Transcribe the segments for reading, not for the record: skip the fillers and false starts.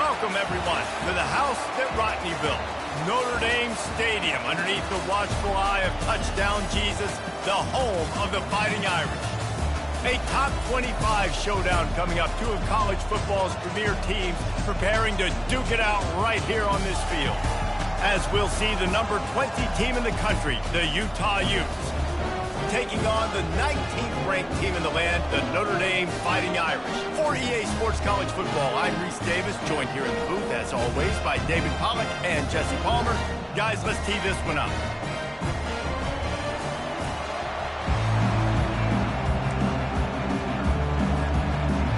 Welcome, everyone, to the house that Rodney built. Notre Dame Stadium, underneath the watchful eye of Touchdown Jesus, the home of the Fighting Irish. A top 25 showdown coming up. Two of college football's premier teams preparing to duke it out right here on this field. As we'll see the number 20 team in the country, the Utah Utes, taking on the 19th ranked team in the land, the Notre Dame Fighting Irish. For EA Sports College Football, I'm Reese Davis, joined here in the booth, as always, by David Pollack and Jesse Palmer. Guys, let's tee this one up.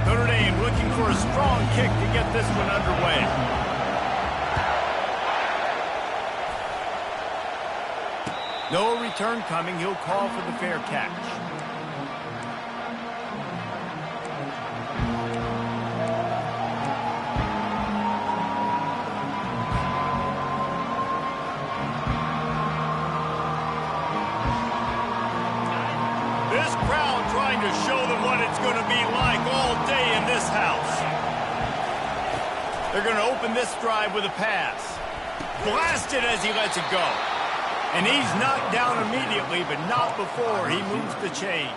Notre Dame looking for a strong kick to get this one underway. No return coming. He'll call for the fair catch. This crowd trying to show them what it's going to be like all day in this house. They're going to open this drive with a pass. Blasted as he lets it go. And he's knocked down immediately, but not before he moves the chains.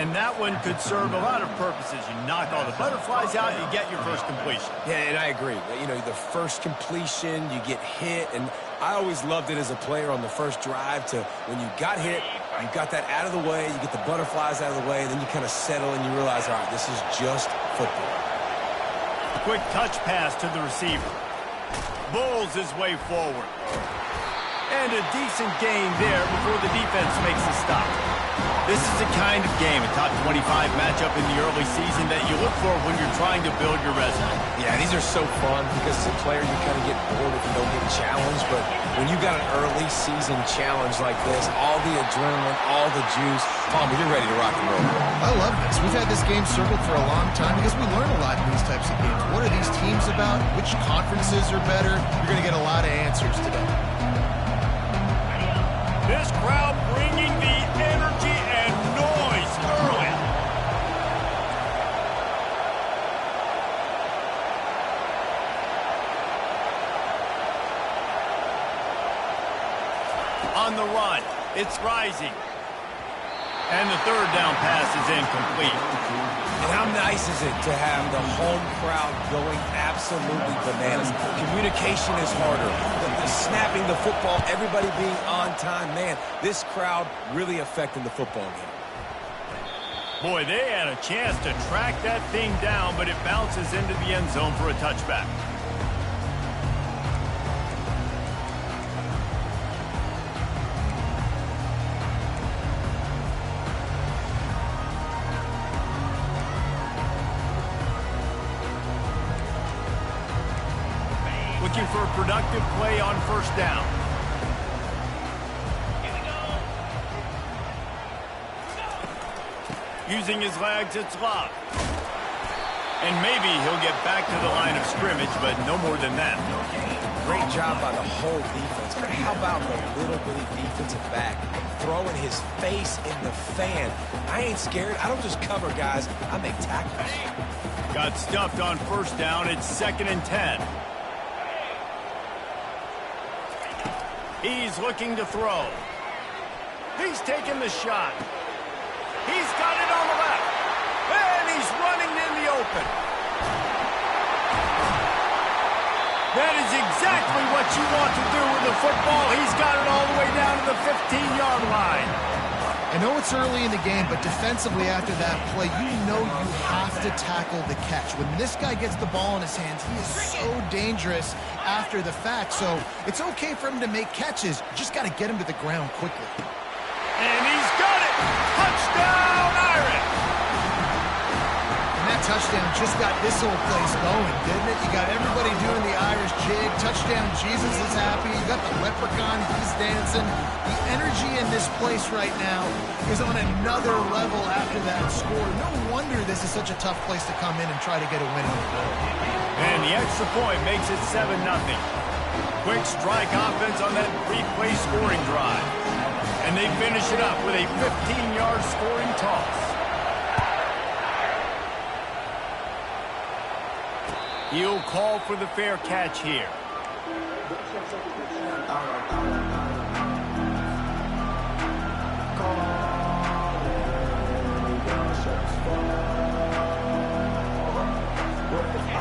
And that one could serve a lot of purposes. You knock all the butterflies out, you get your first completion. Yeah, and I agree. You know, the first completion, you get hit, and I always loved it as a player on the first drive to when you got hit, you got that out of the way, you get the butterflies out of the way, and then you kind of settle and you realize, all right, this is just football. Quick touch pass to the receiver. Bulls his way forward. And a decent gain there before the defense makes a stop. This is the kind of game, a top 25 matchup in the early season, that you look for when you're trying to build your resume. Yeah, these are so fun because as a player you kind of get bored if you don't get challenged, but when you got an early season challenge like this, all the adrenaline, all the juice, Palmer, you're ready to rock and roll. I love this. We've had this game circled for a long time because we learn a lot in these types of games. What are these teams about? Which conferences are better? You're going to get a lot of answers today. This crowd bringing the energy and noise early. On the run, it's rising. And the third down pass is incomplete. And how nice is it to have the home crowd going absolutely bananas? Communication is harder. The snapping the football, everybody being on time. Man, this crowd really affecting the football game. Boy, they had a chance to track that thing down, but it bounces into the end zone for a touchback. Looking for a productive play on first down. Using his legs, it's Love. And maybe he'll get back to the line of scrimmage, but no more than that. Great job by the whole defense. But how about the little bitty defensive back throwing his face in the fan? I ain't scared. I don't just cover guys. I make tackles. Got stuffed on first down. It's 2nd and 10. He's looking to throw. He's taking the shot. He's got it on the left. And he's running in the open. That is exactly what you want to do with the football. He's got it all the way down to the 15-yard line. I know it's early in the game, but defensively after that play, you know you have to tackle the catch. When this guy gets the ball in his hands, he is so dangerous after the fact. So it's okay for him to make catches. You just got to get him to the ground quickly. And he's got it! Touchdown, Irish! And that touchdown just got this whole place going, didn't it? You got everybody doing the Irish jig. Touchdown, Jesus is happy. You got the leprechaun, he's dancing. The energy in this place right now is on another level after that score. No wonder this is such a tough place to come in and try to get a win on the board. And the extra point makes it 7-0. Quick strike offense on that three-play scoring drive. And they finish it up with a 15-yard scoring toss. He'll call for the fair catch here.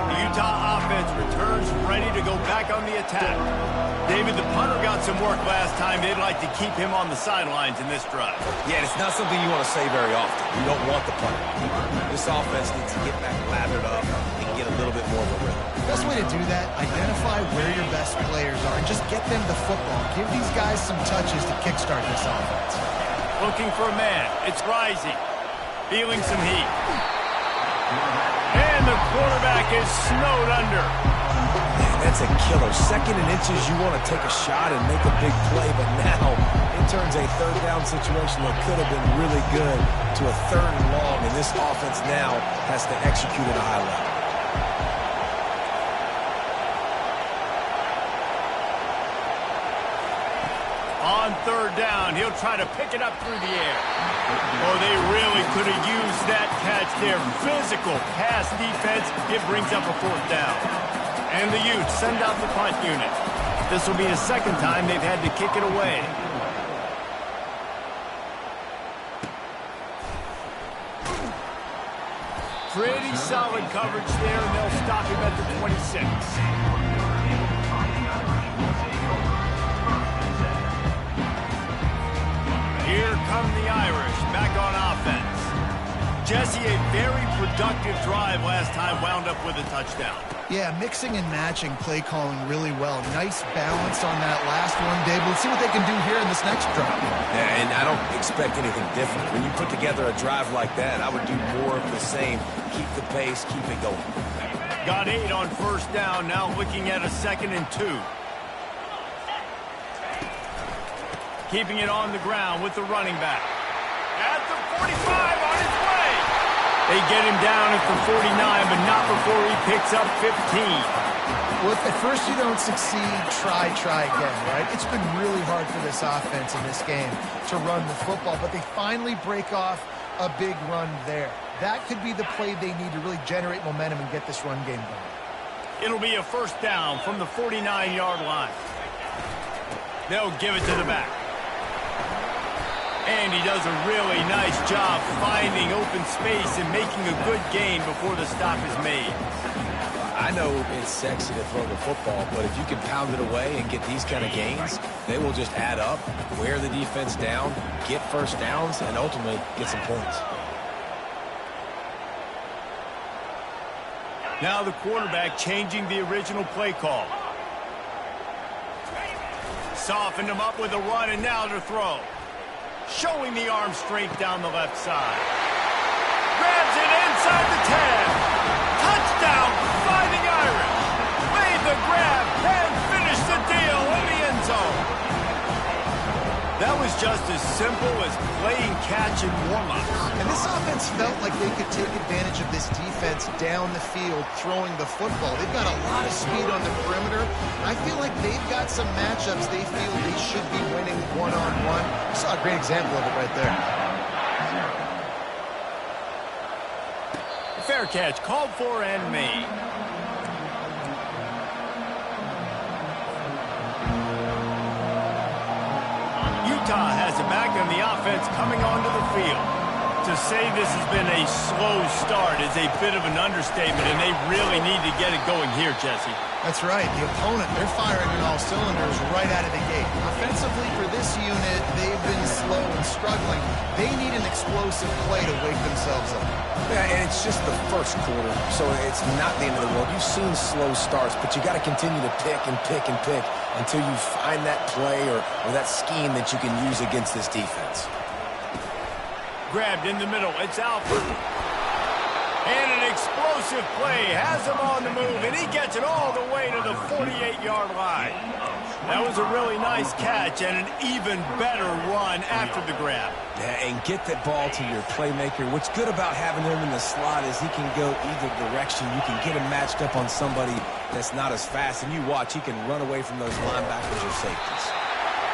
The Utah offense returns ready to go back on the attack. David, the punter got some work last time. They'd like to keep him on the sidelines in this drive. Yeah, it's not something you want to say very often. You don't want the punter. This offense needs to get back lathered up and get a little bit more of a rhythm. Best way to do that, identify where your best players are and just get them the football. Give these guys some touches to kickstart this offense. Looking for a man. It's Rising. Feeling some heat. And the quarterback is snowed under. Man, that's a killer. Second and inches, you want to take a shot and make a big play, but now it turns a third down situation that could have been really good to a third and long, and this offense now has to execute at a high level. On third down, he'll try to pick it up through the air. Oh, they really could have used that catch there. Physical pass defense. It brings up a fourth down. And the Utes send out the punt unit. This will be the second time they've had to kick it away. Pretty solid coverage there, and they'll stop him at the 26. Here come the Irish, back on offense. Jesse, a very productive drive last time, wound up with a touchdown. Yeah, mixing and matching play calling really well. Nice balance on that last one, Dave. Let's see what they can do here in this next drive. Yeah, and I don't expect anything different. When you put together a drive like that, I would do more of the same. Keep the pace, keep it going. Got 8 on first down, now looking at a 2nd and 2. Keeping it on the ground with the running back. At the 45, on his way. They get him down at the 49, but not before he picks up 15. Well, if at first you don't succeed, try again, right? It's been really hard for this offense in this game to run the football, but they finally break off a big run there. That could be the play they need to really generate momentum and get this run game going. It'll be a first down from the 49-yard line. They'll give it to the back. And he does a really nice job finding open space and making a good gain before the stop is made. I know it's sexy to throw the football, but if you can pound it away and get these kind of gains, they will just add up, wear the defense down, get first downs, and ultimately get some points. Now the quarterback changing the original play call. Softened him up with a run, and now to throw. Showing the arm strength down the left side. Grabs it inside the 10. Touchdown, Fighting Irish. Made the grab and finished the deal in the end zone. That was just as simple as playing catch in warm-ups. And this offense felt like they could take advantage of this defense down the field, throwing the football. They've got a lot of speed on the perimeter. I feel like they've got some matchups they feel they should be winning one-on-one. You saw a great example of it right there. Fair catch called for and made. Utah has it back on the offense coming onto the field. To say this has been a slow start is a bit of an understatement, and they really need to get it going here, Jesse. That's right. The opponent, they're firing on all cylinders right out of the gate. Offensively for this unit, they've been slow and struggling. They need an explosive play to wake themselves up. Yeah, and it's just the first quarter, so it's not the end of the world. You've seen slow starts, but you got to continue to pick and pick and pick until you find that play or that scheme that you can use against this defense. Grabbed in the middle. It's Alford. And an explosive play has him on the move, and he gets it all the way to the 48-yard line. That was a really nice catch and an even better run after the grab. Yeah, and get that ball to your playmaker. What's good about having him in the slot is he can go either direction. You can get him matched up on somebody that's not as fast, and you watch, he can run away from those linebackers or safeties.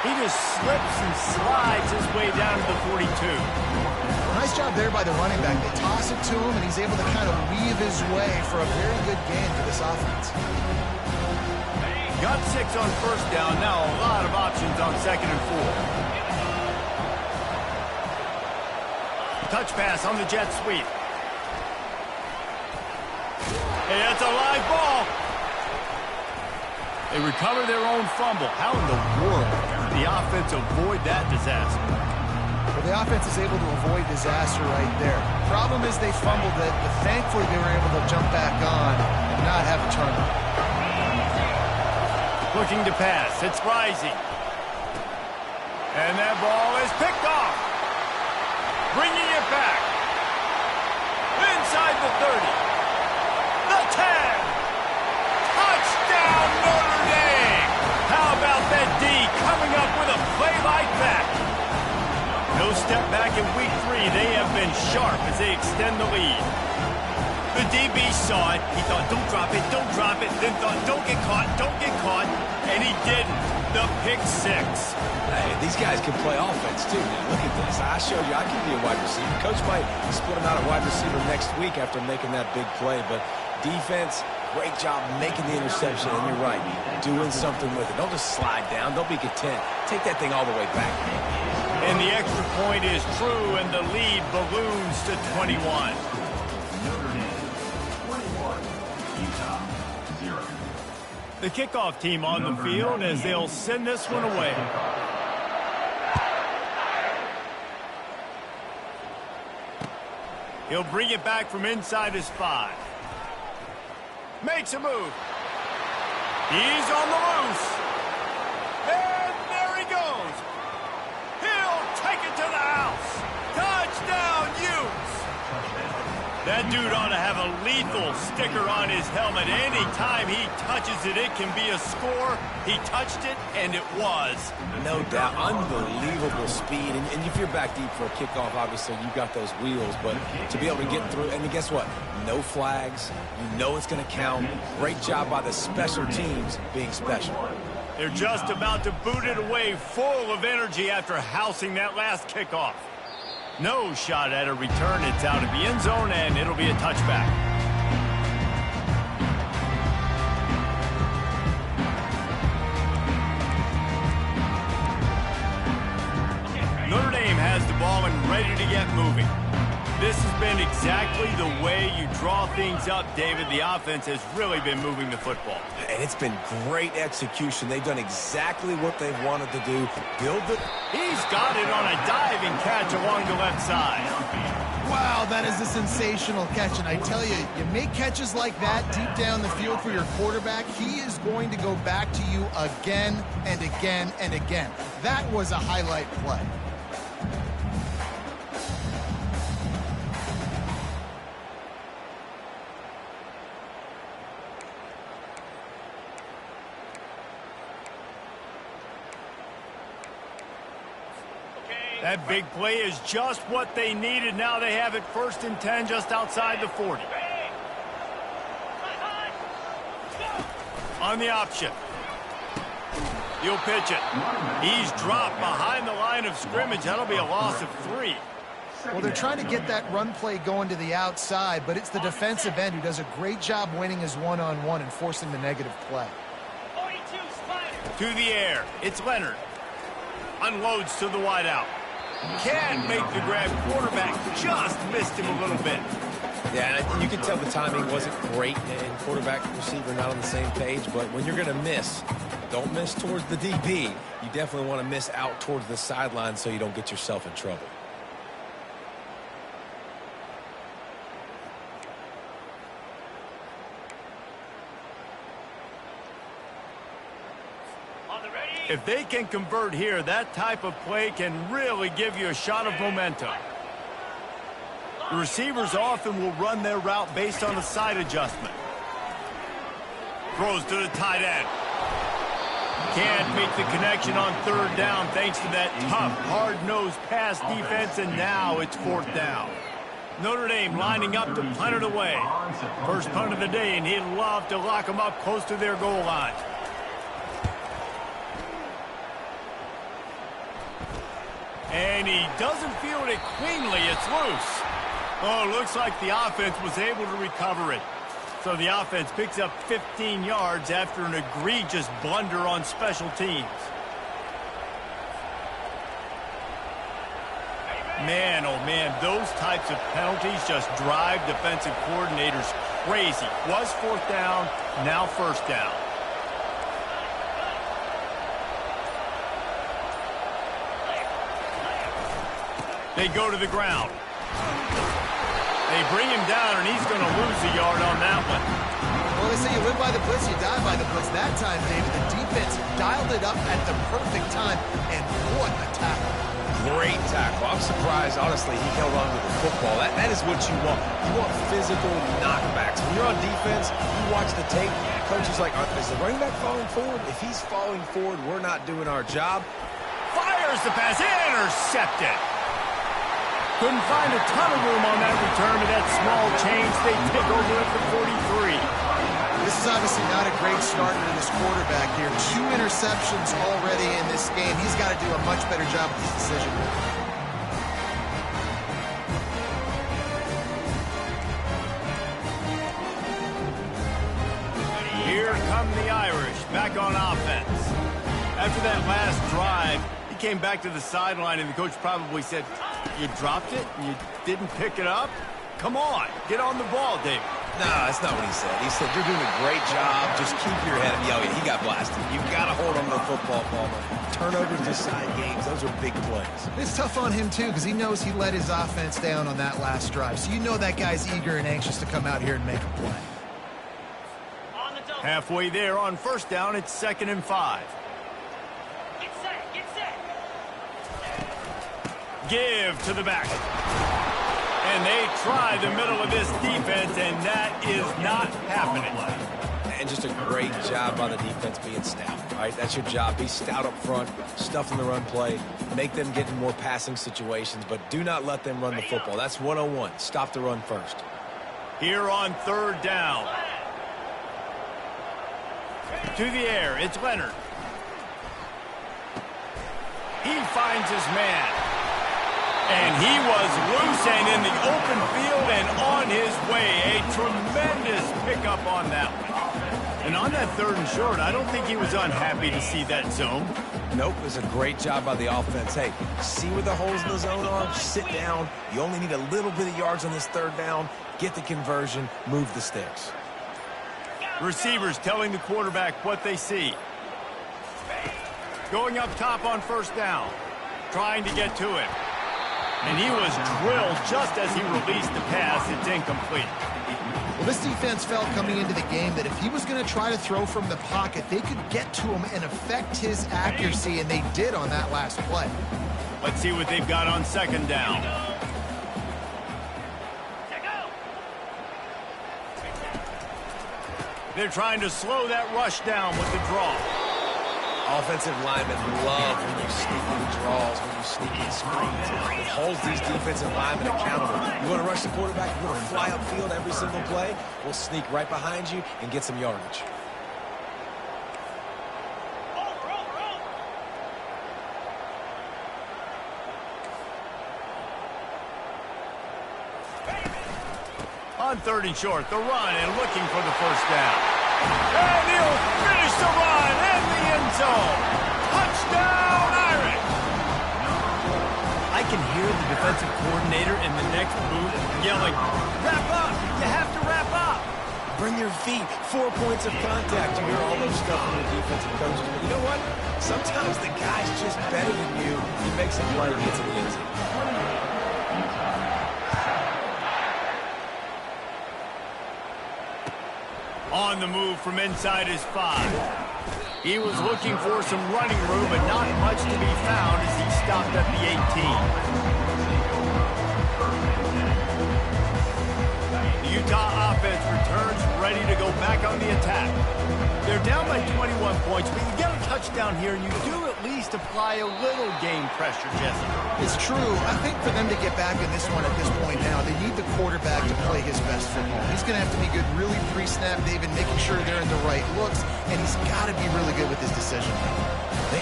He just slips and slides his way down to the 42. When I Nice job there by the running back. They toss it to him, and he's able to kind of weave his way for a very good gain for this offense. Got 6 on first down. Now a lot of options on 2nd and 4. Touch pass on the jet sweep. Hey, that's a live ball. They recover their own fumble. How in the world did the offense avoid that disaster? Well, the offense is able to avoid disaster right there. Problem is they fumbled it, but thankfully they were able to jump back on and not have a turnover. Looking to pass. It's Rising. And that ball is picked off. Bringing it back. Inside the 30. The 10. Touchdown, Notre Dame. How about that D coming up with a play like that? No step back in week 3. They have been sharp as they extend the lead. The DB saw it. He thought, don't drop it, don't drop it. Then thought, don't get caught, don't get caught. And he didn't. The pick 6. Hey, these guys can play offense, too, man. Look at this. I showed you I can be a wide receiver. Coach might split him out at wide receiver next week after making that big play. But defense, great job making the interception. And you're right, doing something with it. Don't just slide down. Don't be content. Take that thing all the way back. And the extra point is true, and the lead balloons to 21. Notre Dame, 21. Utah, 0. The kickoff team on the field as they'll send this one away. He'll bring it back from inside his 5. Makes a move. He's on the loose. And there he goes. He'll take it to the house. Touchdown, Utes. That dude ought to have a lethal sticker on his helmet. Anytime he touches it, it can be a score. He touched it, and it was. No doubt. Unbelievable speed. And if you're back deep for a kickoff, obviously, you've got those wheels. But to be able to get through, and guess what? No flags. You know it's going to count. Great job by the special teams being special. They're just about to boot it away, full of energy after housing that last kickoff. No shot at a return. It's out of the end zone, and it'll be a touchback. Notre Dame has the ball and ready to get moving. This has been exactly the way you draw things up, David. The offense has really been moving the football. And it's been great execution. They've done exactly what they've wanted to do. Build it. He's got it on a diving catch along the left side. Wow, that is a sensational catch. And I tell you, you make catches like that deep down the field for your quarterback, he is going to go back to you again and again and again. That was a highlight play. That big play is just what they needed. Now they have it 1st and 10 just outside the 40. On the option. He'll pitch it. He's dropped behind the line of scrimmage. That'll be a loss of 3. Well, they're trying to get that run play going to the outside, but it's the defensive end who does a great job winning his one-on-one and forcing the negative play. To the air. It's Leonard. Unloads to the wideout. Can't make the grab. Quarterback just missed him a little bit. Yeah, and you can tell the timing wasn't great, and quarterback and receiver not on the same page. But when you're going to miss, don't miss towards the DB. You definitely want to miss out towards the sideline so you don't get yourself in trouble. If they can convert here, that type of play can really give you a shot of momentum. The receivers often will run their route based on a side adjustment. Throws to the tight end. Can't make the connection on 3rd down thanks to that tough, hard-nosed pass defense, and now it's 4th down. Notre Dame lining up to punt it away. First punt of the day, and he'd love to lock them up close to their goal line. And he doesn't field it cleanly. It's loose. Oh, looks like the offense was able to recover it. So the offense picks up 15 yards after an egregious blunder on special teams. Man, oh man, those types of penalties just drive defensive coordinators crazy. Was fourth down, now first down. They go to the ground. They bring him down, and he's going to lose a yard on that one. Well, they say you live by the blitz, you die by the blitz. That time, David, the defense dialed it up at the perfect time, and what a tackle. Great tackle. I'm surprised, honestly, he held on to the football. That is what you want. You want physical knockbacks. When you're on defense, you watch the tape, coach is like, is the running back falling forward? If he's falling forward, we're not doing our job. Fires the pass, intercepted. Couldn't find a ton of room on that return, but that small change, they take over at the 43. This is obviously not a great start for this quarterback here. 2 interceptions already in this game. He's got to do a much better job with his decision making. Here come the Irish, back on offense. After that last drive, he came back to the sideline, and the coach probably said, you dropped it? You didn't pick it up? Come on, get on the ball, David. No, that's not what he said. He said, you're doing a great job. Just keep your head up. Oh, yeah, he got blasted. You've got to hold on to the football, Palmer. Turnovers decide games. Those are big plays. It's tough on him, too, because he knows he let his offense down on that last drive. So you know that guy's eager and anxious to come out here and make a play. Halfway there on first down, it's 2nd and 5. Get set, get set. Give to the back. And they try the middle of this defense, and that is not happening. And just a great job by the defense being stout. All right, that's your job. Be stout up front, stuff in the run play, make them get in more passing situations, but do not let them run the football. That's 101. Stop the run first. Here on 3rd down. To the air, it's Leonard. He finds his man. And he was loose and in the open field and on his way. A tremendous pickup on that one. And on that 3rd and short, I don't think he was unhappy to see that zone. Nope, it was a great job by the offense. Hey, see where the holes in the zone are? Sit down. You only need a little bit of yards on this 3rd down. Get the conversion. Move the sticks. Receivers telling the quarterback what they see. Going up top on first down. Trying to get to it. And he was drilled just as he released the pass. It's incomplete. Well, this defense felt coming into the game that if he was going to try to throw from the pocket, they could get to him and affect his accuracy, and they did on that last play. Let's see what they've got on 2nd down. They're trying to slow that rush down with the draw. Offensive linemen love when you sneak in draws, when you sneak in screens. It holds these defensive linemen accountable. You want to rush the quarterback, you want to fly upfield every single play, we'll sneak right behind you and get some yardage. On 3rd and short, the run and looking for the first down. And he'll finish the run in the end zone. Touchdown, Irish! I can hear the defensive coordinator in the next booth yelling, wrap up! You have to wrap up! Bring your feet, 4 points of contact. You hear all those stuff from the defensive coaches. But you know what? Sometimes the guy's just better than you. He makes a play and gets in the end zone. On the move from inside his 5. He was looking for some running room, but not much to be found as he stopped at the 18. The Utah offense returns ready to go back on the attack. They're down by 21 points, but you get a touchdown here, and you do at least apply a little game pressure, Jesse. It's true. I think for them to get back in this one at this point now, they need the quarterback to play his best football. He's going to have to be good really pre-snap, David, making sure they're in the right looks, and he's got to be really good with his decision.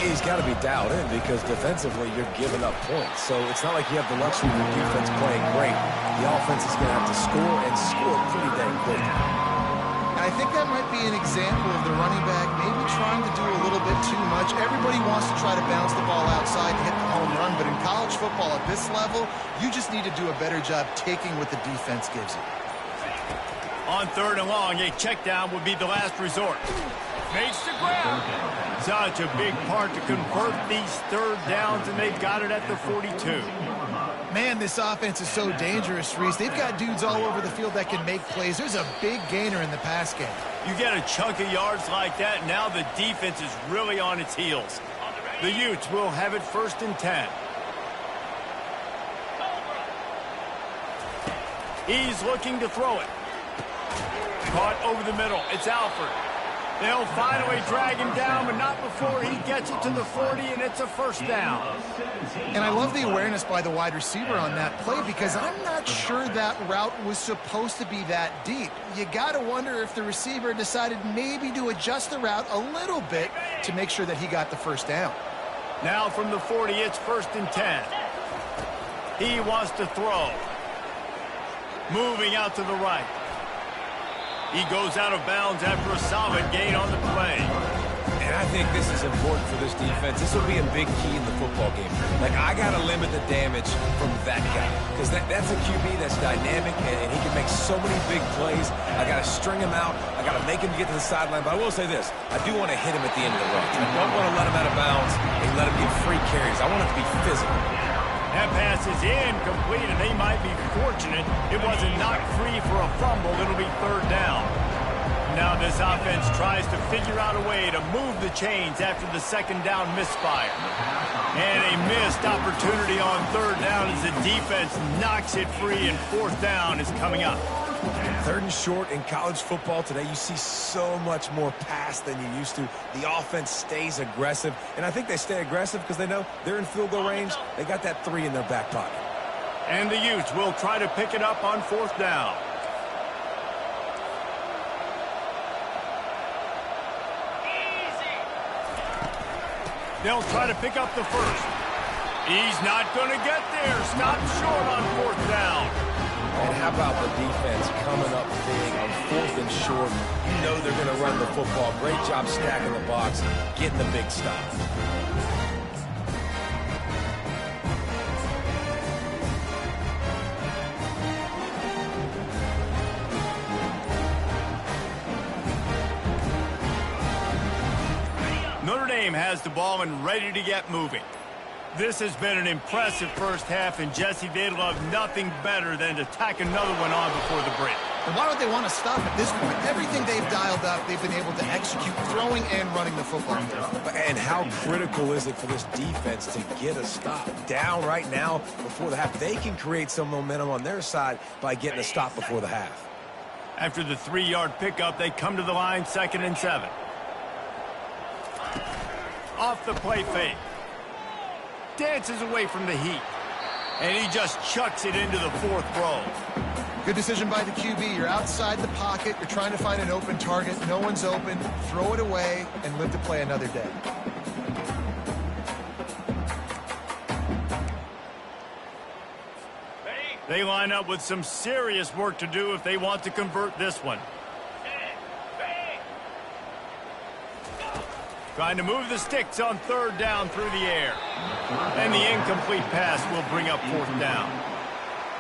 He's got to be dialed in because defensively you're giving up points. So it's not like you have the luxury of the defense playing great. The offense is going to have to score and score pretty dang quick. I think that might be an example of the running back maybe trying to do a little bit too much. Everybody wants to try to bounce the ball outside and hit the home run, but in college football at this level, you just need to do a better job taking what the defense gives you. On 3rd and long, a check down would be the last resort. Makes the ground. Such a big part to convert these 3rd downs, and they've got it at the 42. Man, this offense is so dangerous, Reese. They've got dudes all over the field that can make plays. There's a big gainer in the pass game. You get a chunk of yards like that, now the defense is really on its heels. The Utes will have it 1st and 10. He's looking to throw it. Caught over the middle. It's Alford. They'll finally drag him down, but not before he gets it to the 40, and it's a 1st down. And I love the awareness by the wide receiver on that play because I'm not sure that route was supposed to be that deep. You got to wonder if the receiver decided maybe to adjust the route a little bit to make sure that he got the 1st down. Now from the 40, it's 1st and 10. He wants to throw. Moving out to the right. He goes out of bounds after a solid gain on the play. And I think this is important for this defense. This will be a big key in the football game. Like, I got to limit the damage from that guy because that's a QB that's dynamic, and he can make so many big plays. I got to string him out. I got to make him get to the sideline. But I will say this. I do want to hit him at the end of the run. I don't want to let him out of bounds and let him get free carries. I want it to be physical. That pass is incomplete, and they might be fortunate it wasn't knocked free for a fumble. It'll be 3rd down. Now this offense tries to figure out a way to move the chains after the 2nd down misfire. And a missed opportunity on 3rd down as the defense knocks it free, and 4th down is coming up. 3rd and short in college football today, you see so much more pass than you used to. The offense stays aggressive, and I think they stay aggressive because they know they're in field goal range. They got that 3 in their back pocket. And the Utes will try to pick it up on 4th down. Easy. They'll try to pick up the 1st. He's not going to get there. Stopped short on 4th down. And how about the defense coming up big on 4th and short? You know they're going to run the football. Great job stacking the box, getting the big stop. Notre Dame has the ball and ready to get moving. This has been an impressive 1st half, and Jesse, they'd love nothing better than to tack another one on before the break. And why would they want to stop at this point? Everything they've dialed up, they've been able to execute throwing and running the football. And how critical is it for this defense to get a stop? Down right now before the half. They can create some momentum on their side by getting a stop before the half. After the 3-yard pickup, they come to the line 2nd and 7. Off the play fake. Dances away from the heat. And he just chucks it into the 4th row. Good decision by the QB. You're outside the pocket. You're trying to find an open target. No one's open. Throw it away and live to play another day. They line up with some serious work to do if they want to convert this one. Trying to move the sticks on 3rd down through the air. And the incomplete pass will bring up 4th down.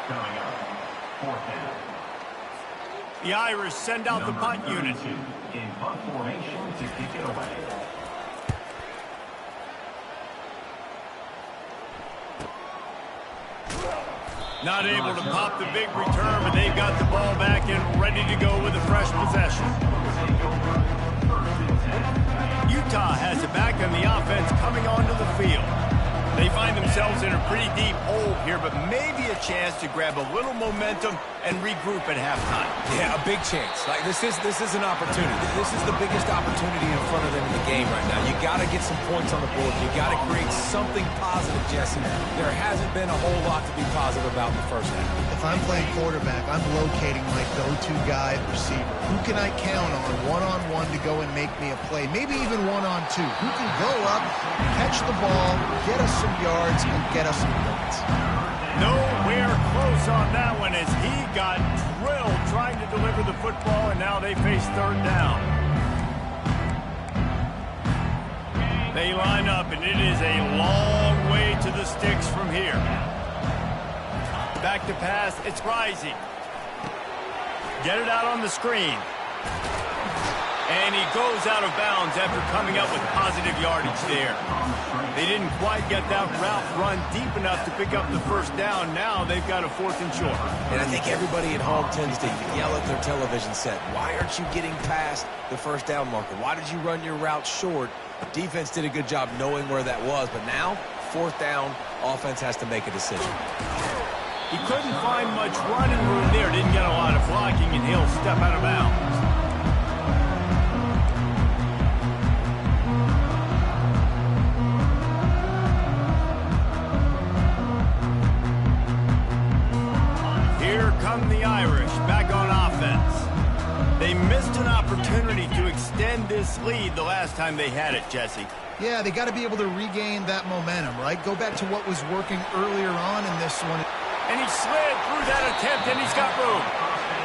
Coming up, 4th down. The Irish send out the punt unit. In punt formation to kick it away. Not able to pop the big return, but they've got the ball back and ready to go with a fresh possession. Utah has it back on the offense coming onto the field. They find themselves in a pretty deep hole here, but maybe a chance to grab a little momentum and regroup at halftime. Yeah, a big chance. Like this is an opportunity. This is the biggest opportunity in front of them in the game right now. You got to get some points on the board. You got to create something positive, Jesse. There hasn't been a whole lot to be positive about in the first half. If I'm playing quarterback, I'm locating my go-to guy, receiver. Who can I count on one-on-one to go and make me a play? Maybe even one-on-two. Who can go up, catch the ball, get us some yards, and get us some points? Nowhere close on that one as he got drilled trying to deliver the football, and now they face third down. They line up, and it is a long way to the sticks from here. Back to pass, it's Rising. Get it out on the screen. And he goes out of bounds after coming up with positive yardage there. They didn't quite get that route run deep enough to pick up the first down. Now they've got a 4th and short. And I think everybody at home tends to yell at their television set, why aren't you getting past the first down marker? Why did you run your route short? Defense did a good job knowing where that was, but now, 4th down, offense has to make a decision. He couldn't find much running room there. Didn't get a lot of blocking, and he'll step out of bounds. Here come the Irish back on offense. They missed an opportunity to extend this lead the last time they had it, Jesse. Yeah, they got to be able to regain that momentum, right? Go back to what was working earlier on in this one. And he slid through that attempt, and he's got room.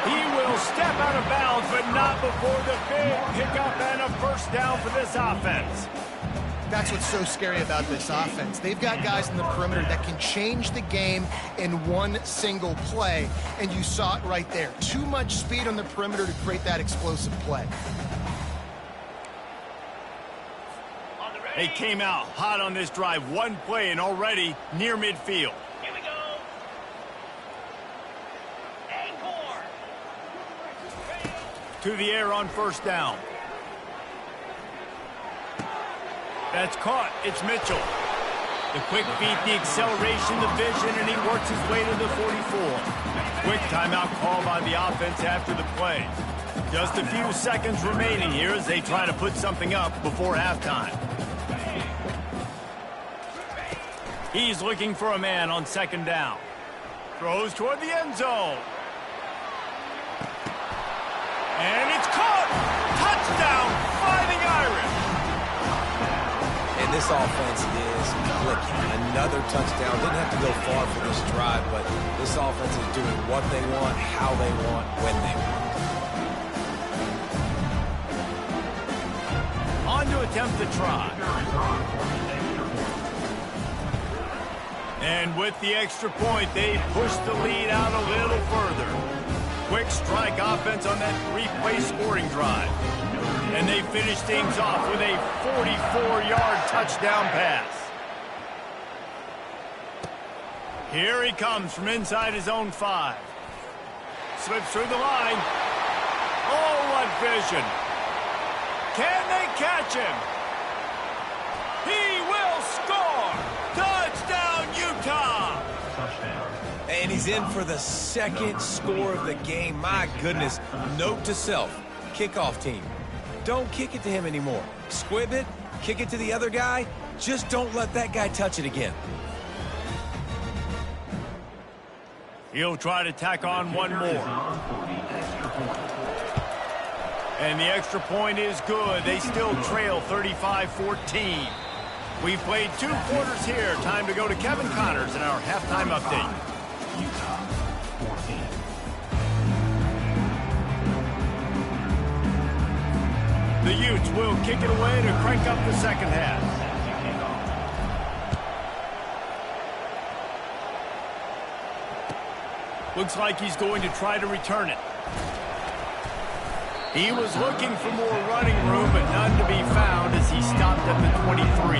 He will step out of bounds, but not before the big pickup and a first down for this offense. That's what's so scary about this offense. They've got guys in the perimeter that can change the game in one single play, and you saw it right there. Too much speed on the perimeter to create that explosive play. They came out hot on this drive. One play and already near midfield. Here we go. Encore. To the air on first down. That's caught. It's Mitchell. The quick beat, the acceleration, the vision, and he works his way to the 44. Quick timeout call by the offense after the play. Just a few seconds remaining here as they try to put something up before halftime. He's looking for a man on second down. Throws toward the end zone. And it's caught! Touchdown, Fighting Irish! And this offense is clicking. Another touchdown. Didn't have to go far for this drive, but this offense is doing what they want, how they want, when they want. On to attempt the try. And with the extra point, they push the lead out a little further. Quick strike offense on that 3-play scoring drive. And they finish things off with a 44-yard touchdown pass. Here he comes from inside his own 5. Slips through the line. Oh, what vision. Can they catch him? He will score! Touchdown, Utah! Touchdown. And he's in for the second score of the game. My goodness. Note to self, kickoff team. Don't kick it to him anymore. Squib it, kick it to the other guy. Just don't let that guy touch it again. He'll try to tack on one more. And the extra point is good. They still trail 35-14. We've played 2 quarters here. Time to go to Kevin Connors in our halftime update. Utah 14. The Utes will kick it away to crank up the second half. Looks like he's going to try to return it. He was looking for more running room, but none to be found as he stopped at the 23.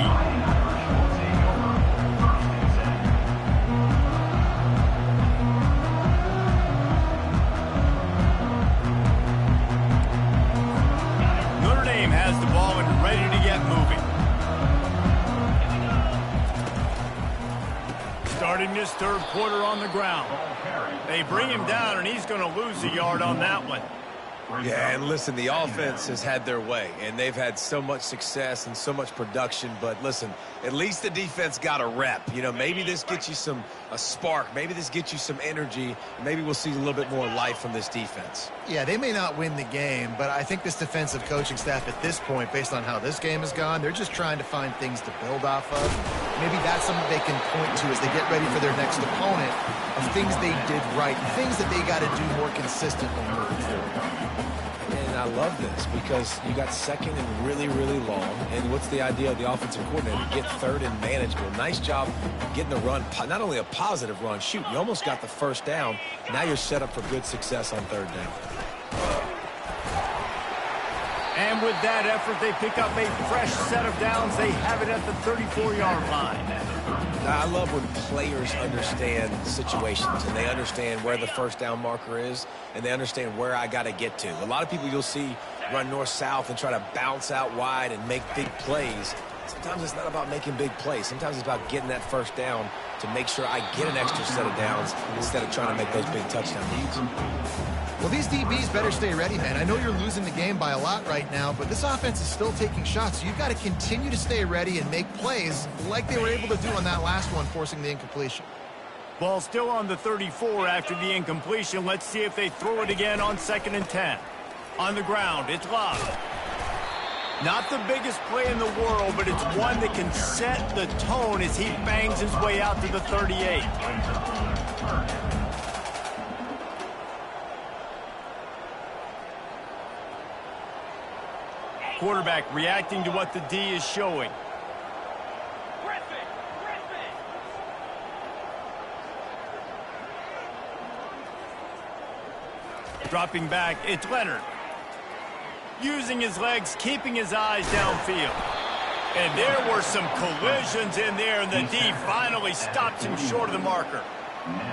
Notre Dame has the ball and ready to get moving. starting this third quarter on the ground. They bring him down, and he's going to lose a yard on that one. Yeah, and listen, the offense has had their way, and they've had so much success and so much production. But listen, at least the defense got a rep. You know, maybe this gets you a spark. Maybe this gets you some energy. Maybe we'll see a little bit more life from this defense. Yeah, they may not win the game, but I think this defensive coaching staff at this point, based on how this game has gone, they're just trying to find things to build off of. Maybe that's something they can point to as they get ready for their next opponent, of things they did right, things that they got to do more consistently moving forward. And I love this because you got second and really, really long. And what's the idea of the offensive coordinator? Get third and manageable. Nice job getting the run, not only a positive run. Shoot, you almost got the first down. Now you're set up for good success on third down. And with that effort, they pick up a fresh set of downs. They have it at the 34-yard line. Now, I love when players understand situations and they understand where the first down marker is and they understand where I got to get to. A lot of people you'll see run north-south and try to bounce out wide and make big plays. Sometimes it's not about making big plays. Sometimes it's about getting that first down to make sure I get an extra set of downs instead of trying to make those big touchdown leads. Well, these DBs better stay ready, man. I know you're losing the game by a lot right now, but this offense is still taking shots. So you've got to continue to stay ready and make plays like they were able to do on that last one, forcing the incompletion. Ball still on the 34 after the incompletion. Let's see if they throw it again on 2nd and 10. On the ground, it's Love. Not the biggest play in the world, but it's one that can set the tone as he bangs his way out to the 38. Quarterback reacting to what the D is showing. Dropping back, it's Leonard. Using his legs, keeping his eyes downfield. And there were some collisions in there, and the D finally stops him short of the marker.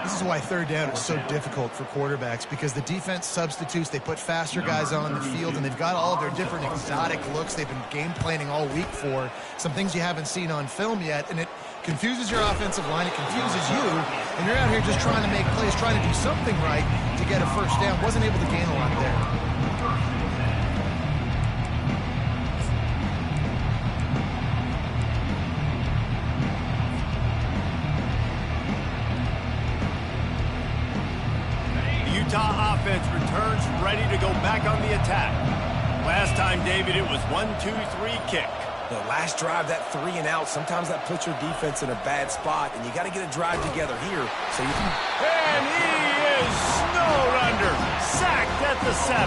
This is why third down is so difficult for quarterbacks, because the defense substitutes, they put faster guys on the field, and they've got all of their different exotic looks they've been game planning all week for, some things you haven't seen on film yet, and it confuses your offensive line, it confuses you, and you're out here just trying to make plays, trying to do something right to get a first down. Wasn't able to gain a lot there. Utah offense returns ready to go back on the attack. Last time, David, it was 1-2-3 kick. The last drive, that 3 and out, sometimes that puts your defense in a bad spot, and you got to get a drive together here so you can... And he is snowed under, sacked at the 7.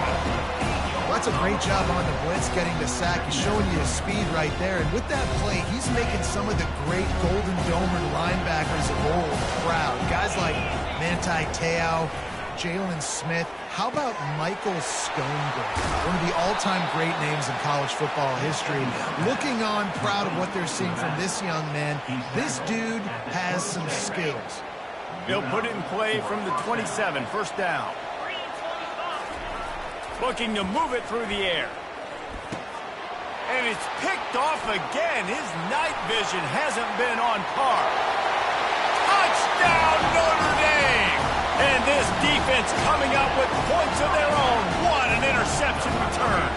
Well, that's a great job on the blitz, getting the sack. He's showing you his speed right there, and with that play, he's making some of the great Golden Domer linebackers of old proud. Guys like Manti Te'o, Jalen Smith. How about Michael Stonebridge, one of the all-time great names in college football history, looking on proud of what they're seeing from this young man. This dude has some skills. They'll put it in play from the 27, first down. Looking to move it through the air. And it's picked off again. His night vision hasn't been on par. Touchdown, Notre Dame! And this defense coming up with points of their own. What an interception return.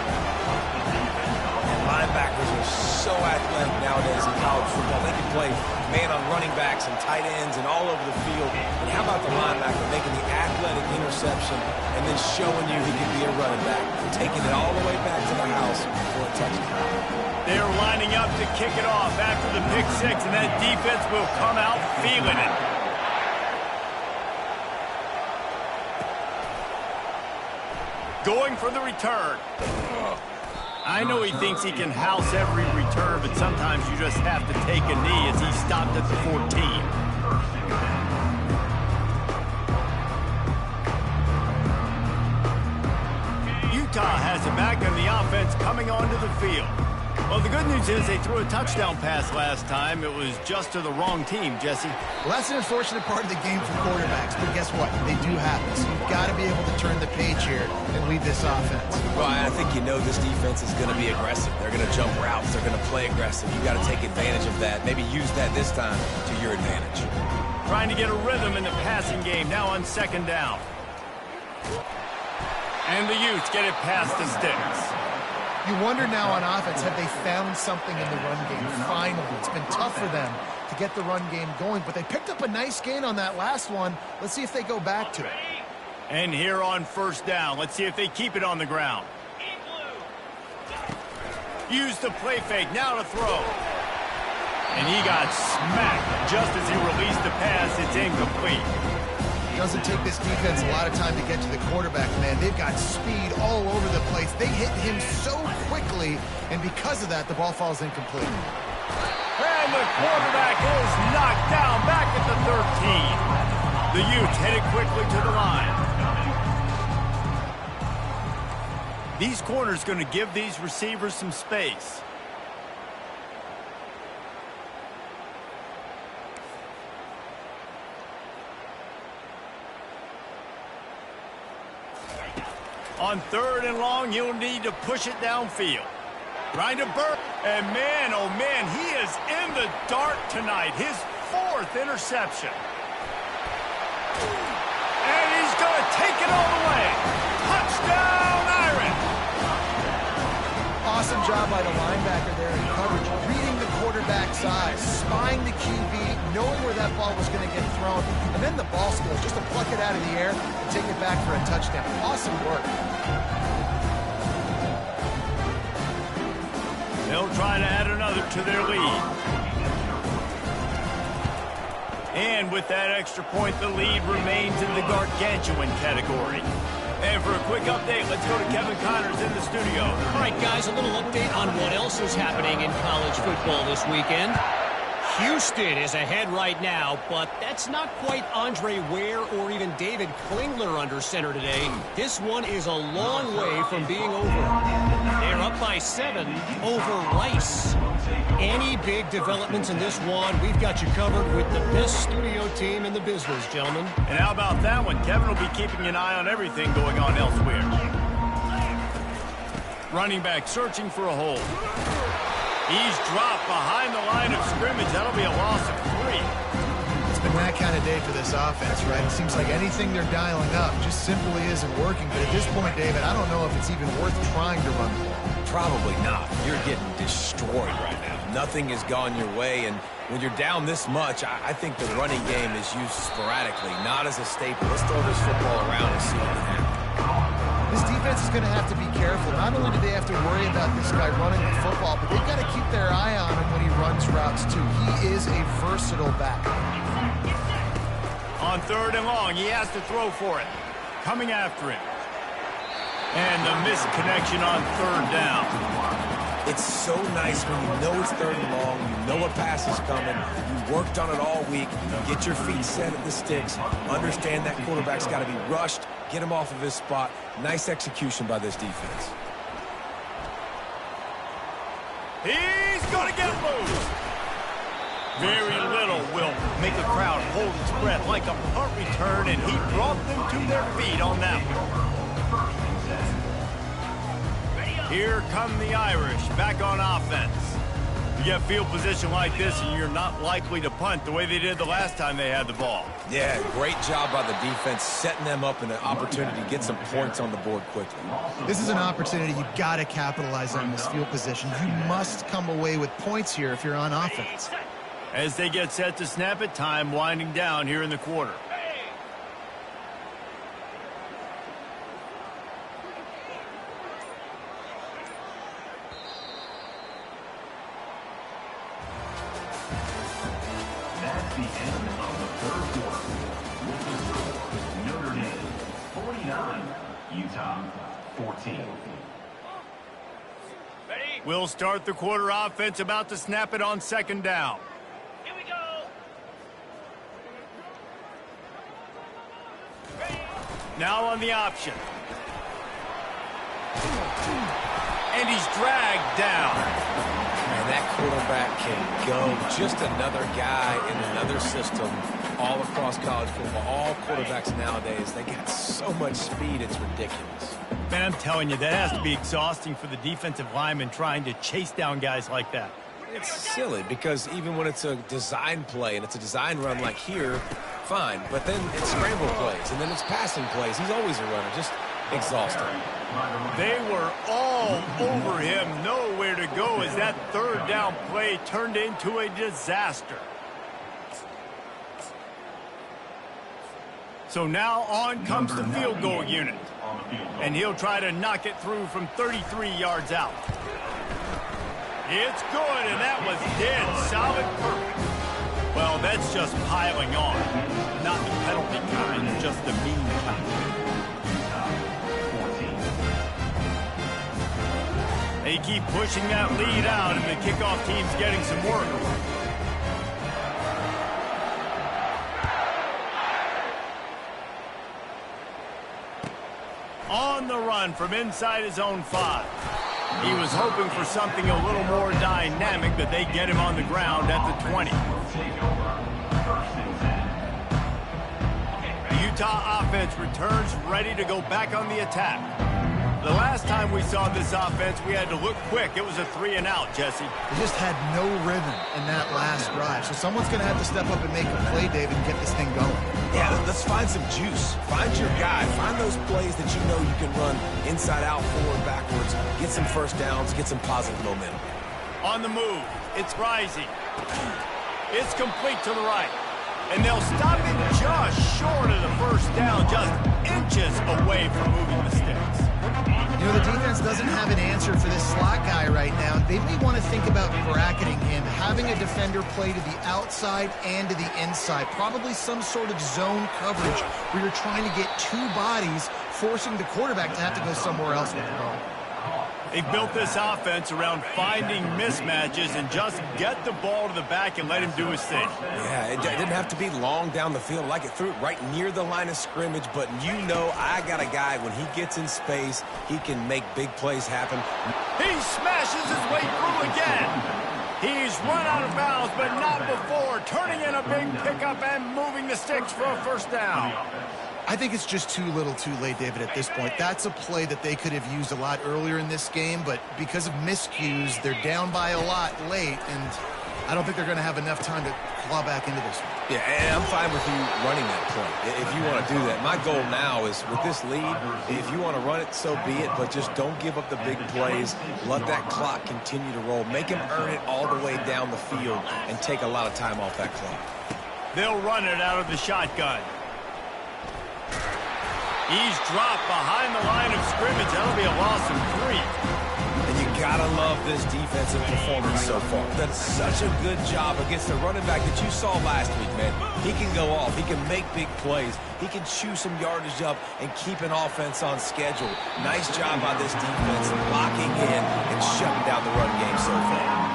And linebackers are so athletic nowadays in college football. They can play man on running backs and tight ends and all over the field. And how about the linebacker making the athletic interception and then showing you he can be a running back, taking it all the way back to the house for a touchdown. They're lining up to kick it off after the pick 6, and that defense will come out feeling it. Going for the return. I know he thinks he can house every return, but sometimes you just have to take a knee as he stopped at the 14. Utah has it back and the offense coming onto the field. Well, the good news is they threw a touchdown pass last time. It was just to the wrong team, Jesse. Well, that's an unfortunate part of the game for quarterbacks, but guess what? They do happen. So you've got to be able to turn the page here and lead this offense. Well, I think you know this defense is going to be aggressive. They're going to jump routes. They're going to play aggressive. You've got to take advantage of that. Maybe use that this time to your advantage. trying to get a rhythm in the passing game now on second down. And the Utes get it past the sticks. You wonder now on offense, have they found something in the run game? Finally, it's been tough for them to get the run game going, but they picked up a nice gain on that last one. Let's see if they go back to it. And here on first down, let's see if they keep it on the ground. Use the play fake, now to throw. And he got smacked just as he released the pass. It's incomplete. Doesn't take this defense a lot of time to get to the quarterback, man. They've got speed all over the place. They hit him so quickly, and because of that, the ball falls incomplete. And the quarterback is knocked down back at the 13. The Utes headed quickly to the line. These corners going to give these receivers some space. On third and long, you'll need to push it downfield. Trying to burn. And man, oh man, he is in the dark tonight. His 4th interception. And he's going to take it all the way. Touchdown, Irish. Awesome job by the linebacker there in coverage, reading the quarterback's eyes, spying the QB, knowing where that ball was going to get thrown, and then the ball skills just to pluck it out of the air and take it back for a touchdown. Awesome work. They'll try to add another to their lead. And with that extra point, the lead remains in the gargantuan category. And for a quick update, let's go to Kevin Connors in the studio. All right, guys, a little update on what else is happening in college football this weekend. Houston is ahead right now, but that's not quite Andre Ware or even David Klingler under center today. This one is a long way from being over. They're up by 7 over Rice. Any big developments in this one, we've got you covered with the best studio team in the business, gentlemen. And how about that one? Kevin will be keeping an eye on everything going on elsewhere. Running back searching for a hole. He's dropped behind the line of scrimmage. That'll be a loss of 3. It's been that kind of day for this offense, right? It seems like anything they're dialing up just simply isn't working. But at this point, David, I don't know if it's even worth trying to run the ball. Probably not. You're getting destroyed right now. Nothing has gone your way, and when you're down this much, I think the running game is used sporadically, not as a staple. Let's throw this football around and see what happens. This defense is going to have to be careful. Not only do they have to worry about this guy running the football, but they've got to keep their eye on him when he runs routes, too. He is a versatile back. On third and long, he has to throw for it. Coming after him. And the missed connection on third down. It's so nice when you know it's third and long, you know a pass is coming, you worked on it all week, you get your feet set at the sticks, understand that quarterback's got to be rushed, get him off of his spot. Nice execution by this defense. He's going to get loose. Very little will make a crowd hold its breath like a punt return, and he brought them to their feet on that one. Here come the Irish back on offense. You get field position like this, and you're not likely to punt the way they did the last time they had the ball. Yeah, great job by the defense, setting them up in an opportunity to get some points on the board quickly. This is an opportunity you've got to capitalize on this field position. You must come away with points here if you're on offense. As they get set to snap it, time winding down here in the quarter. That's the end of the third quarter. With the score, Notre Dame 49, Utah 14. We'll start the quarter offense, about to snap it on second down. Here we go. Now on the option. And he's dragged down. Man, that quarterback can go. Just another guy in another system all across college football. All quarterbacks nowadays, they got so much speed, it's ridiculous. Man, I'm telling you, that has to be exhausting for the defensive lineman trying to chase down guys like that. It's silly because even when it's a design play and it's a design run like here, fine. But then it's scramble plays and then it's passing plays. He's always a runner, just exhausted. They were all over him, nowhere to go as that third down play turned into a disaster. So now on comes the field goal unit. And he'll try to knock it through from 33 yards out. It's good, and that was dead solid perfect. Well, that's just piling on. Not the penalty kind, just the mean kind. They keep pushing that lead out, and the kickoff team's getting some work. On the run from inside his own 5. He was hoping for something a little more dynamic, but they get him on the ground at the 20. The Utah offense returns ready to go back on the attack. The last time we saw this offense, we had to look quick. It was a 3-and-out, Jesse. They just had no rhythm in that last drive. So someone's going to have to step up and make a play, David, and get this thing going. Yeah, let's find some juice. Find your guy. Find those plays that you know you can run inside out, forward, backwards. Get some first downs. Get some positive momentum. On the move. It's rising. It's complete to the right. And they'll stop it just short of the first down, just inches away from moving the sticks. You know, the defense doesn't have an answer for this slot guy right now. They may want to think about bracketing him, having a defender play to the outside and to the inside. Probably some sort of zone coverage where you're trying to get two bodies, forcing the quarterback to have to go somewhere else with the ball. They built this offense around finding mismatches and just get the ball to the back and let him do his thing. Yeah, it didn't have to be long down the field. Like it threw it right near the line of scrimmage, but you know I got a guy, when he gets in space, he can make big plays happen. He smashes his way through again. He's run out of bounds, but not before, turning in a big pickup and moving the sticks for a first down. I think it's just too little too late, David, at this point. That's a play that they could have used a lot earlier in this game, but because of miscues, they're down by a lot late, and I don't think they're going to have enough time to claw back into this one. Yeah, and I'm fine with you running that play if you want to do that. My goal now is, with this lead, if you want to run it, so be it, but just don't give up the big plays. Let that clock continue to roll. Make him earn it all the way down the field and take a lot of time off that clock. They'll run it out of the shotgun. He's dropped behind the line of scrimmage. That'll be a loss of 3. And you gotta love this defensive performance so far. That's such a good job against the running back that you saw last week, man. He can go off. He can make big plays. He can chew some yardage up and keep an offense on schedule. Nice job by this defense locking in and shutting down the run game so far.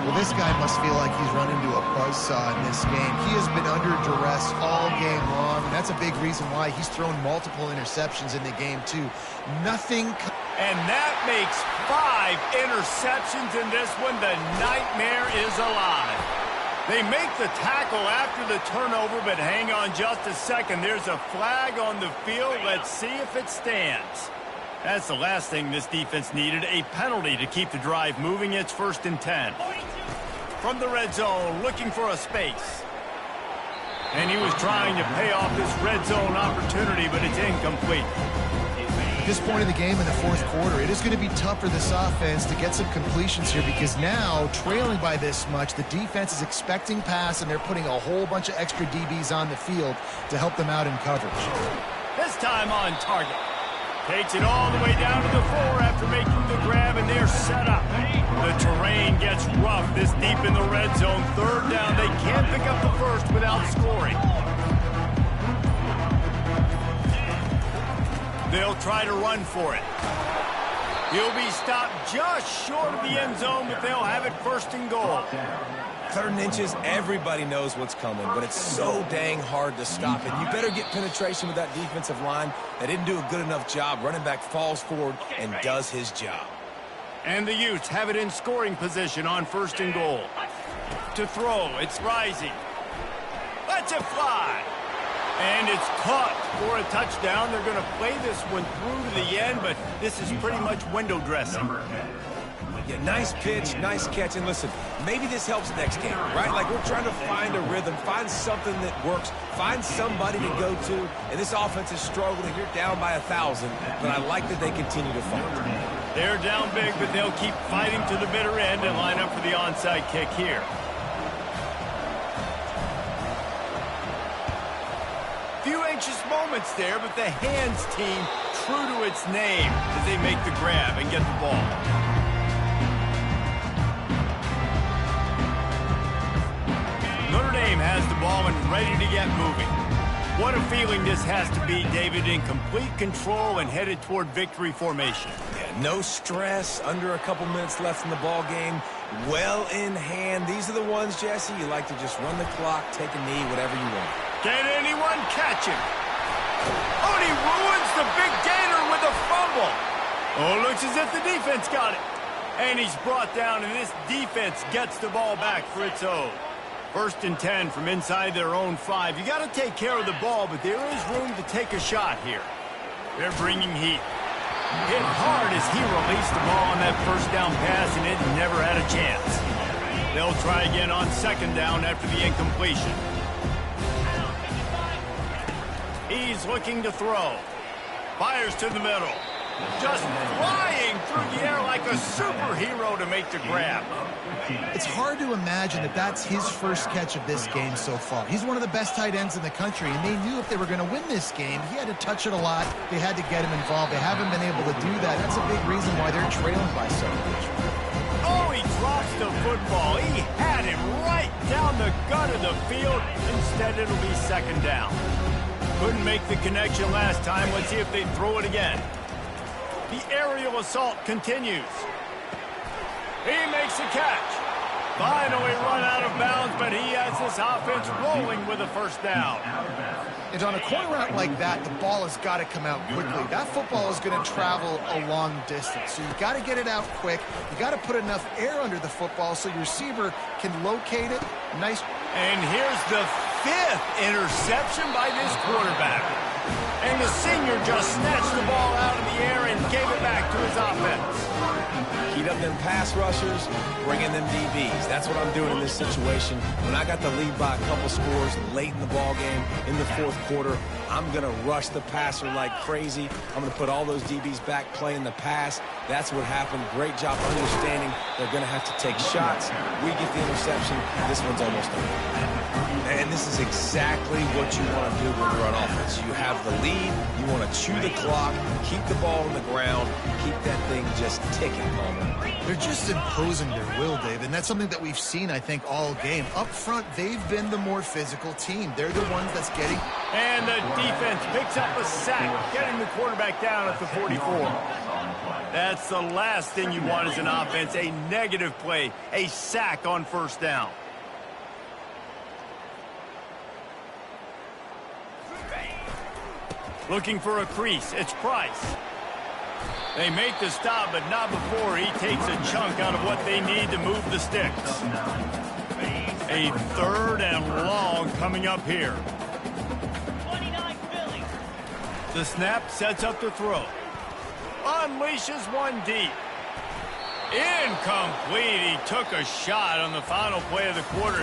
Well, this guy must feel like he's run into a buzzsaw in this game. He has been under duress all game long, and that's a big reason why he's thrown multiple interceptions in the game, too. Nothing. And that makes 5 interceptions in this one. The nightmare is alive. They make the tackle after the turnover, but hang on just a second. There's a flag on the field. Let's see if it stands. That's the last thing this defense needed, a penalty to keep the drive moving. It's 1st and 10. From the red zone, looking for a space. And he was trying to pay off this red zone opportunity, but it's incomplete. At this point in the game in the fourth quarter, it is going to be tough for this offense to get some completions here, because now, trailing by this much, the defense is expecting pass, and they're putting a whole bunch of extra DBs on the field to help them out in coverage. This time on target. Takes it all the way down to the 4 after making the grab, and they're set up. The terrain gets rough this deep in the red zone. 3rd down. They can't pick up the first without scoring. They'll try to run for it. He'll be stopped just short of the end zone, but they'll have it 1st and goal. 3rd and inches, everybody knows what's coming, but it's so dang hard to stop it. You better get penetration with that defensive line. They didn't do a good enough job. Running back falls forward and does his job. And the Utes have it in scoring position on 1st and goal. To throw, it's rising. Lets it fly. And it's caught for a touchdown. They're going to play this one through to the end, but this is pretty much window dressing. Yeah, nice pitch, nice catch. And listen, maybe this helps next game, right? Like we're trying to find a rhythm, find something that works, find somebody to go to. And this offense is struggling. You're down by 1,000, but I like that they continue to fight. They're down big, but they'll keep fighting to the bitter end and line up for the onside kick here. Few anxious moments there, but the hands team true to its name as they make the grab and get the ball. Notre Dame has the ball and ready to get moving. What a feeling this has to be, David, in complete control and headed toward victory formation. Yeah, no stress, under a couple minutes left in the ball game, well in hand. These are the ones, Jesse, you like to just run the clock, take a knee, whatever you want. Can anyone catch him? Oh, and he ruins the big gainer with a fumble. Oh, looks as if the defense got it. And he's brought down, and this defense gets the ball back for its own. 1st and 10 from inside their own 5. You got to take care of the ball, but there is room to take a shot here. They're bringing heat. Hit hard as he released the ball on that 1st down pass, and it never had a chance. They'll try again on 2nd down after the incompletion. He's looking to throw. Fires to the middle. Just flying through the air like a superhero to make the grab. It's hard to imagine that that's his first catch of this game so far. He's one of the best tight ends in the country, and they knew if they were going to win this game, he had to touch it a lot. They had to get him involved. They haven't been able to do that. That's a big reason why they're trailing by so much. Oh, he drops the football. He had him right down the gut of the field. Instead, it'll be 2nd down. Couldn't make the connection last time. Let's see if they throw it again. The aerial assault continues. He makes a catch. Finally run out of bounds, but he has this offense rolling with a 1st down. And on a corner route like that, the ball has got to come out quickly. That football is going to travel a long distance, so you got to get it out quick. You got to put enough air under the football so your receiver can locate it. Nice. And here's the 5th interception by this quarterback. And the senior just snatched the ball out of the air and gave it back to his offense. Heat up them pass rushers, bring in them DBs. That's what I'm doing in this situation. When I got the lead by a couple scores late in the ball game, in the 4th quarter, I'm going to rush the passer like crazy. I'm going to put all those DBs back playing the pass. That's what happened. Great job understanding they're going to have to take shots. We get the interception. This one's almost over. And this is exactly what you want to do when you're on offense. You have the lead. You want to chew the clock, keep the ball on the ground, keep that thing just ticking, Palmer. They're just imposing their will, Dave, and that's something that we've seen, I think, all game. Up front, they've been the more physical team. They're the ones that's getting... And the defense picks up a sack, getting the quarterback down at the 44. That's the last thing you want as an offense, a negative play, a sack on 1st down. Looking for a crease. It's Price. They make the stop, but not before he takes a chunk out of what they need to move the sticks. A 3rd and long coming up here. 29 Philly. The snap sets up the throw. Unleashes one deep. Incomplete. He took a shot on the final play of the quarter.